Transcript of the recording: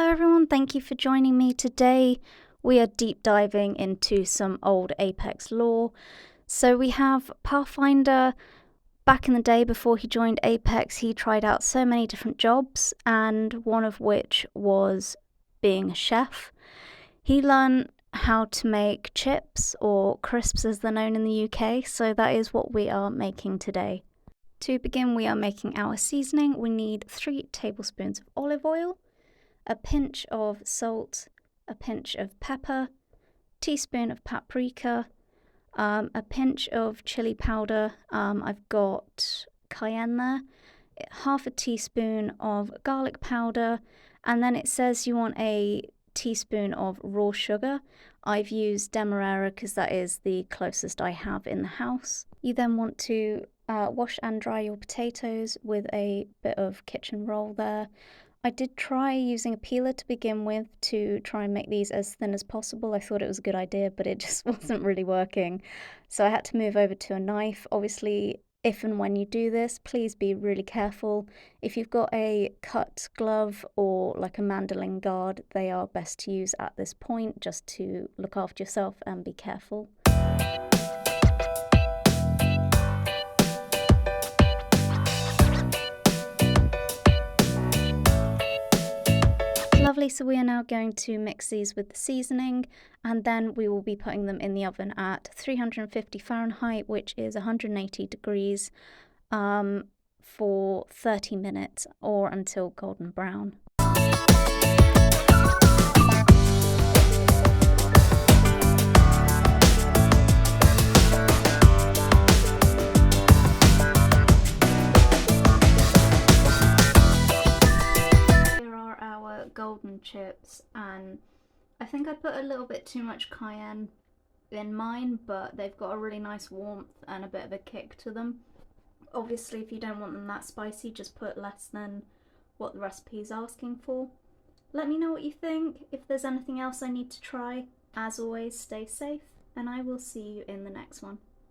Hello everyone, thank you for joining me today. We are deep diving into some old Apex lore. So we have Pathfinder. Back in the day before he joined Apex, he tried out so many different jobs, and one of which was being a chef. He learned how to make chips, or crisps as they're known in the UK, so that is what we are making today. To begin, we are making our seasoning. We need 3 tablespoons of olive oil, a pinch of salt, a pinch of pepper, teaspoon of paprika, a pinch of chili powder. I've got cayenne there, half a teaspoon of garlic powder, and then it says you want a teaspoon of raw sugar. I've used demerara because that is the closest I have in the house. You then want to wash and dry your potatoes with a bit of kitchen roll there. I did try using a peeler to begin with to try and make these as thin as possible. I thought it was a good idea, but it just wasn't really working. So I had to move over to a knife. Obviously, if and when you do this, please be really careful. If you've got a cut glove or like a mandolin guard, they are best to use at this point just to look after yourself and be careful. Lovely, so we are now going to mix these with the seasoning, and then we will be putting them in the oven at 350 Fahrenheit, which is 180 degrees, for 30 minutes or until golden brown. Golden chips, and I think I put a little bit too much cayenne in mine, but they've got a really nice warmth and a bit of a kick to them. Obviously, if you don't want them that spicy, just put less than what the recipe is asking for. Let me know what you think. If there's anything else I need to try, as always, stay safe, and I will see you in the next one.